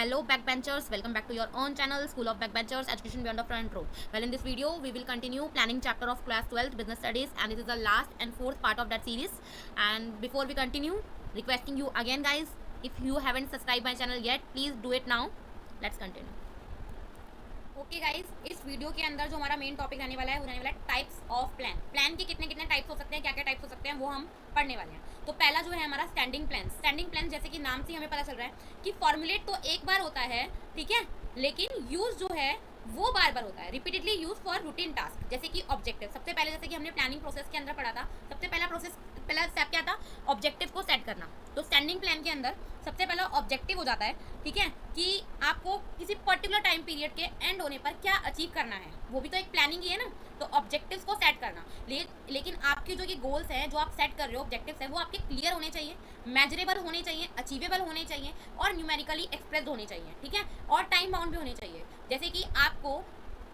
Hello backbenchers, welcome back to your own channel School of Backbenchers Education Beyond the Front Row. Well, in this video we will continue planning chapter of class 12 business studies, and this is the last and fourth part of that series. And before we continue, requesting you again guys, if you haven't subscribed my channel yet, please do it now. Let's continue. Okay guys, इस video के अंदर जो हमारा main topic रहने वाला है वो रहने वाला है टाइप्स ऑफ प्लान. प्लान के कितने कितने टाइप्स हो सकते हैं, क्या क्या टाइप्स हो सकते हैं, वो हम पढ़ने वाले हैं. तो पहला जो है हमारा स्टैंडिंग प्लान. स्टैंडिंग प्लान जैसे कि नाम से हमें पता चल रहा है कि फॉर्मुलेट तो एक बार होता है, ठीक है, लेकिन यूज जो है वो बार बार होता है, repeatedly use for routine task. जैसे कि ऑब्जेक्टिव, सबसे पहले जैसे कि हमने प्लानिंग प्रोसेस के अंदर पढ़ा था, सबसे पहला स्टेप क्या था, ऑब्जेक्टिव को सेट करना. तो स्टैंडिंग प्लान के अंदर सबसे पहला ऑब्जेक्टिव हो जाता है, ठीक है, कि आपको किसी पर्टिकुलर टाइम पीरियड के एंड होने पर क्या अचीव करना है. वो भी तो एक प्लानिंग ही है ना. तो ऑब्जेक्टिव्स को सेट करना, लेकिन आपके जो ये गोल्स हैं जो आप सेट कर रहे हो, ऑब्जेक्टिव्स हैं, वो आपके क्लियर होने चाहिए, मेजरेबल होने चाहिए, अचीवेबल होने चाहिए और न्यूमेरिकली एक्सप्रेस होने चाहिए, ठीक है, और टाइम बाउंड भी होने चाहिए. जैसे कि आपको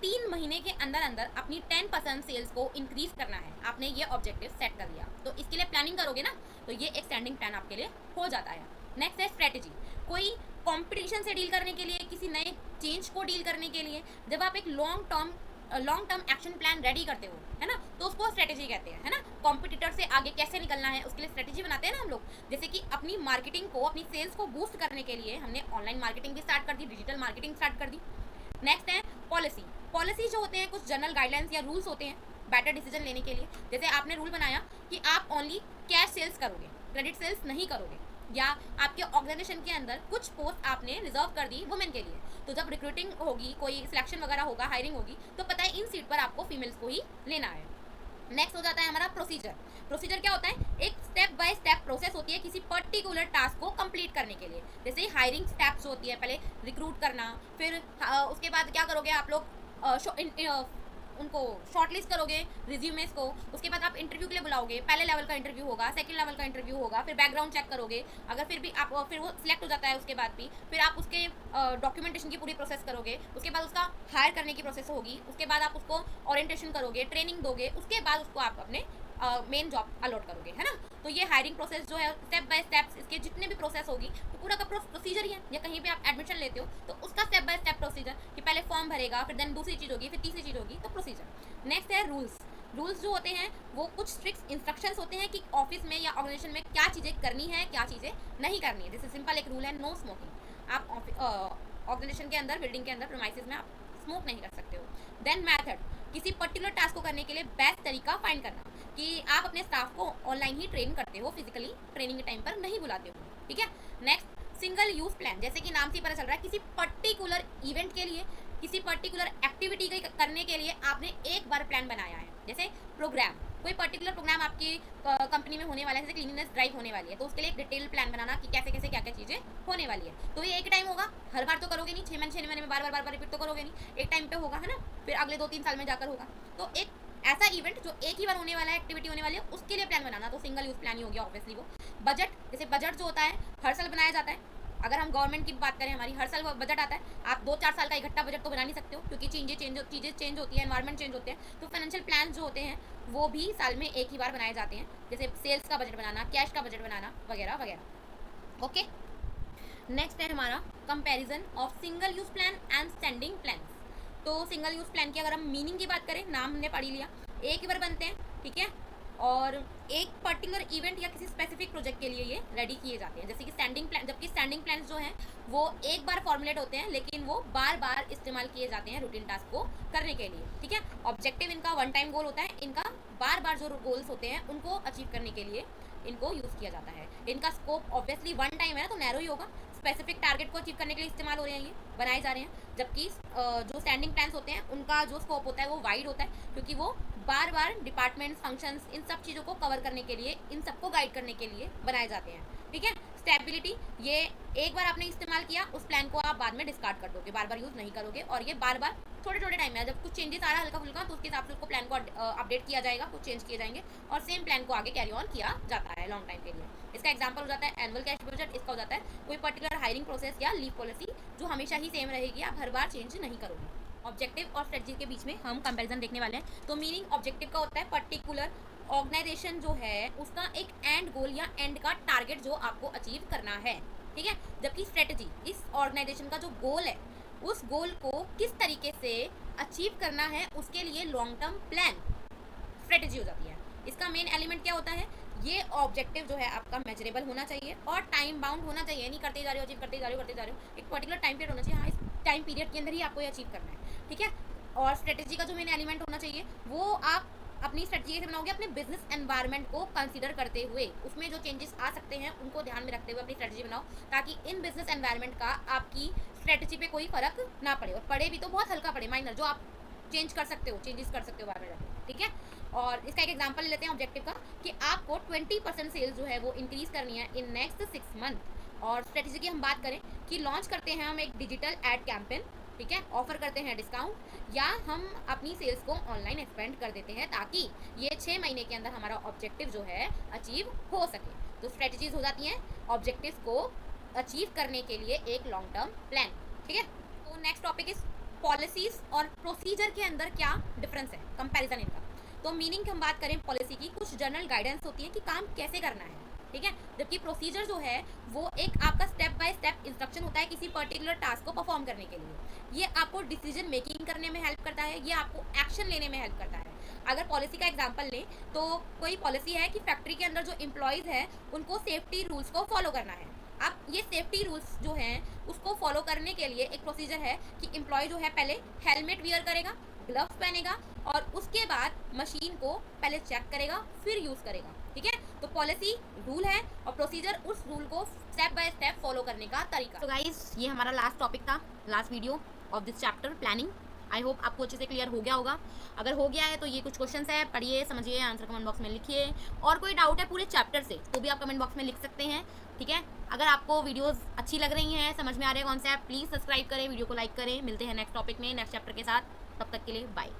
3 महीने के अंदर अंदर अपनी 10% सेल्स को इंक्रीज करना है. आपने ये ऑब्जेक्टिव सेट कर लिया, तो इसके लिए प्लानिंग करोगे ना, तो ये एक स्टैंडिंग प्लान आपके लिए हो जाता है. नेक्स्ट है स्ट्रेटेजी. कोई कंपटीशन से डील करने के लिए, किसी नए चेंज को डील करने के लिए, जब आप एक long term action plan ready करते हो, है ना, तो उसको स्ट्रेटेजी कहते हैं, है ना. कॉम्पिटिटर से आगे कैसे निकलना है, उसके लिए स्ट्रेटेजी बनाते हैं ना हम लोग. जैसे कि अपनी मार्केटिंग को, अपनी सेल्स को बूस्ट करने के लिए हमने ऑनलाइन मार्केटिंग भी स्टार्ट कर दी, डिजिटल मार्केटिंग स्टार्ट कर दी. नेक्स्ट है पॉलिसी. पॉलिसी जो होते हैं कुछ जनरल गाइडलाइंस या रूल्स होते हैं बेटर डिसीजन लेने के लिए. जैसे आपने रूल बनाया कि आप ओनली कैश सेल्स करोगे, क्रेडिट सेल्स नहीं करोगे, या आपके ऑर्गेनाइजेशन के अंदर कुछ पोस्ट आपने रिजर्व कर दी वुमेन के लिए. तो जब रिक्रूटिंग होगी, कोई सिलेक्शन वगैरह होगा, हायरिंग होगी, तो पता है इन सीट पर आपको फीमेल्स को ही लेना है. नेक्स्ट हो जाता है हमारा प्रोसीजर. प्रोसीजर क्या होता है, एक स्टेप बाय स्टेप प्रोसेस होती है किसी पर्टिकुलर टास्क को कंप्लीट करने के लिए. जैसे हायरिंग स्टेप्स होती है, पहले रिक्रूट करना, फिर उसके बाद क्या करोगे आप लोग, उनको शॉर्टलिस्ट करोगे रिज्यूमेस को. उसके बाद आप इंटरव्यू के लिए बुलाओगे, पहले लेवल का इंटरव्यू होगा, सेकंड लेवल का इंटरव्यू होगा, फिर बैकग्राउंड चेक करोगे. अगर फिर भी आप फिर वो सिलेक्ट हो जाता है, उसके बाद भी फिर आप उसके डॉक्यूमेंटेशन की पूरी प्रोसेस करोगे. उसके बाद उसका हायर करने की प्रोसेस होगी. उसके बाद आप उसको ओरिएंटेशन करोगे, ट्रेनिंग दोगे. उसके बाद उसको आप अपने मेन जॉब अलॉट करोगे, है ना. तो ये हायरिंग प्रोसेस जो है स्टेप बाय स्टेप, इसके जितने भी प्रोसेस होगी तो पूरा का प्रोसीजर ही है. या कहीं पे आप एडमिशन लेते हो तो उसका स्टेप बाय स्टेप प्रोसीजर, कि पहले फॉर्म भरेगा, फिर देन दूसरी चीज़ होगी, फिर तीसरी चीज़ होगी, तो प्रोसीजर. नेक्स्ट है रूल्स. रूल्स जो होते हैं वो कुछ स्ट्रिक्ट इंस्ट्रक्शंस होते हैं कि ऑफिस में या ऑर्गेनाइजेशन में क्या चीज़ें करनी है, क्या चीज़ें नहीं करनी है. जैसे सिंपल एक रूल है, नो स्मोकिंग. आप ऑर्गेनाइजेशन के अंदर, बिल्डिंग के अंदर, प्रीमाइसेस में आप स्मोक नहीं कर सकते हो. देन मेथड, किसी पर्टिकुलर टास्क को करने के लिए बेस्ट तरीका फाइंड करना, कि आप अपने स्टाफ को ऑनलाइन ही ट्रेन करते हो, फिजिकली ट्रेनिंग के टाइम पर नहीं बुलाते हो, ठीक है. Next single use plan. जैसे कि नाम से पता चल रहा है किसी पर्टिकुलर इवेंट के लिए, किसी पर्टिकुलर एक्टिविटी करने के लिए आपने एक बार प्लान बनाया है. जैसे प्रोग्राम, कोई पर्टिकुलर प्रोग्राम आपकी कंपनी में होने वाला है, जैसे क्लीनिनेस ड्राइव होने वाली है, तो उसके लिए एक डिटेल प्लान बनाना कि कैसे कैसे क्या क्या चीज़ें होने वाली है. तो ये एक टाइम होगा, हर बार तो करोगे नहीं, 6 महीने में बार बार रिपीट तो करोगे नहीं, एक टाइम पे होगा, है ना. फिर अगले 2-3 साल में जाकर होगा. तो एक ऐसा इवेंट जो एक ही बार होने वाला है, एक्टिविटी होने वाली है, उसके लिए प्लान बनाना, तो सिंगल यूज प्लान ही हो गया ऑब्वियसली वो. बजट, जैसे बजट जो होता है हर साल बनाया जाता है. अगर हम गवर्नमेंट की बात करें, हमारी हर साल बजट आता है. आप 2-4 साल का इकट्ठा बजट तो बना नहीं सकते हो, क्योंकि चीज़ें चेंज होती है, एनवायरमेंट चेंज होते हैं. तो फाइनेंशियल प्लान जो होते हैं वो भी साल में एक ही बार बनाए जाते हैं. जैसे सेल्स का बजट बनाना, कैश का बजट बनाना, वगैरह वगैरह. ओके. नेक्स्ट है हमारा comparison of single use plan and standing plan. तो सिंगल यूज प्लान की अगर हम मीनिंग की बात करें, नाम हमने पढ़ लिया, एक ही बार बनते हैं, ठीक है, और एक पर्टिकुलर इवेंट या किसी स्पेसिफिक प्रोजेक्ट के लिए ये रेडी किए जाते हैं. जैसे कि स्टैंडिंग प्लान, जबकि स्टैंडिंग प्लान जो हैं वो एक बार फॉर्मुलेट होते हैं, लेकिन वो बार बार इस्तेमाल किए जाते हैं रूटीन टास्क को करने के लिए, ठीक है. ऑब्जेक्टिव इनका वन टाइम गोल होता है, इनका बार बार जो गोल्स होते हैं उनको अचीव करने के लिए इनको यूज़ किया जाता है. इनका स्कोप ऑब्वियसली वन टाइम है ना, तो नैरो ही होगा. स्पेसिफिक टारगेट को अचीव करने के लिए इस्तेमाल हो रहे हैं, ये बनाए जा रहे हैं. जबकि जो स्टैंडिंग प्लान्स होते हैं उनका जो स्कोप होता है वो वाइड होता है, क्योंकि वो बार बार डिपार्टमेंट्स, फंक्शंस, इन सब चीज़ों को कवर करने के लिए, इन सबको गाइड करने के लिए बनाए जाते हैं, ठीक है. स्टेबिलिटी, ये एक बार आपने इस्तेमाल किया, उस प्लान को आप बाद में डिस्कार्ड कर दोगे, बार बार यूज़ नहीं करोगे. और ये बार बार छोटे छोटे टाइम में, जब कुछ चेंजेस आ रहा है हल्का फुल्का, तो उसके हिसाब से उसको प्लान को अपडेट किया जाएगा, कुछ चेंज किए जाएंगे, और सेम प्लान को आगे कैरी ऑन किया जाता है लॉन्ग टाइम के लिए. इसका एग्जाम्पल हो जाता है एनुअल कैश बजट. इसका हो जाता है कोई पर्टिकुलर हायरिंग प्रोसेस या लीव पॉलिसी जो हमेशा ही सेम रहेगी, आप हर बार चेंज नहीं करोगे. ऑब्जेक्टिव और स्ट्रेटजी के बीच में हम कंपैरिजन देखने वाले हैं. तो मीनिंग ऑब्जेक्टिव का होता है पर्टिकुलर ऑर्गेनाइजेशन जो है उसका एक एंड गोल या एंड का टारगेट जो आपको अचीव करना है. ठीक है। जबकि स्ट्रेटजी इस ऑर्गेनाइजेशन का जो गोल है, उस गोल को किस तरीके से अचीव करना है उसके लिए लॉन्ग टर्म प्लान स्ट्रेटजी हो जाती है। इसका मेन एलिमेंट क्या होता है, ये ऑब्जेक्टिव जो है आपका मेजरेबल होना चाहिए और टाइम बाउंड होना चाहिए। नहीं करते जा रहे हो, अचीव करते जा रहे हो, एक पर्टिकुलर टाइम पीरियड होना चाहिए। हाँ, इस टाइम पीरियड के अंदर ही आपको ये अचीव करना है, ठीक है। और स्ट्रेटजी का जो मेन एलिमेंट होना चाहिए वो आप अपनी स्ट्रेटजी कैसे बनाओगे, अपने बिजनेस एनवायरनमेंट को कंसीडर करते हुए, उसमें जो चेंजेस आ सकते हैं उनको ध्यान में रखते हुए अपनी स्ट्रेटजी बनाओ, ताकि इन बिजनेस एनवायरनमेंट का आपकी स्ट्रेटजी पे कोई फर्क ना पड़े, और पड़े भी तो बहुत हल्का पड़े, माइनर, जो आप चेंज कर सकते हो, चेंजेस कर सकते हो बार बार, ठीक है। और इसका एक एग्जांपल ले लेते हैं ऑब्जेक्टिव का, कि आपको 20% सेल्स जो है वो इंक्रीज करनी है इन नेक्स्ट 6 मंथ। और स्ट्रेटजी की हम बात करें कि लॉन्च करते हैं हम एक डिजिटल एड कैंपेन, ठीक है, ऑफर करते हैं डिस्काउंट, या हम अपनी सेल्स को ऑनलाइन एक्सपेंड कर देते हैं, ताकि ये 6 महीने के अंदर हमारा ऑब्जेक्टिव जो है अचीव हो सके। तो स्ट्रेटजीज हो जाती हैं ऑब्जेक्टिव को अचीव करने के लिए एक लॉन्ग टर्म प्लान, ठीक है। तो नेक्स्ट टॉपिक इज पॉलिसीज और प्रोसीजर के अंदर क्या डिफरेंस है, कंपैरिजन इनका। तो मीनिंग की हम बात करें पॉलिसी की, कुछ जनरल गाइडेंस होती है कि काम कैसे करना है, ठीक है। जबकि प्रोसीजर जो है वो एक आपका स्टेप बाय स्टेप इंस्ट्रक्शन होता है किसी पर्टिकुलर टास्क को परफॉर्म करने के लिए। ये आपको डिसीजन मेकिंग करने में हेल्प करता है, ये आपको एक्शन लेने में हेल्प करता है। अगर पॉलिसी का एग्जांपल लें तो कोई पॉलिसी है कि फैक्ट्री के अंदर जो एम्प्लॉयज़ है उनको सेफ्टी रूल्स को फॉलो करना है। अब ये सेफ्टी रूल्स जो हैं उसको फॉलो करने के लिए एक प्रोसीजर है कि एम्प्लॉय जो है पहले हेलमेट वियर करेगा, ग्लव्स पहनेगा, और उसके बाद मशीन को पहले चेक करेगा, फिर यूज़ करेगा, ठीक है। तो पॉलिसी रूल है और प्रोसीजर उस रूल को स्टेप बाय स्टेप फॉलो करने का तरीका। तो गाइस, ये हमारा लास्ट टॉपिक था, last video of this chapter planning. I hope आपको अच्छे से क्लियर हो गया होगा। अगर हो गया है तो ये कुछ क्वेश्चंस है, पढ़िए, समझिए, आंसर कमेंट बॉक्स में लिखिए। और कोई डाउट है पूरे चैप्टर से तो भी आप कमेंट बॉक्स में लिख सकते हैं, ठीक है। अगर आपको वीडियोस अच्छी लग रही हैं, समझ में आ रहे हैं कॉन्सेप्ट, प्लीज़ सब्सक्राइब करें, वीडियो को लाइक करें। मिलते हैं नेक्स्ट टॉपिक में, नेक्स्ट चैप्टर के साथ। तब तक के लिए बाय।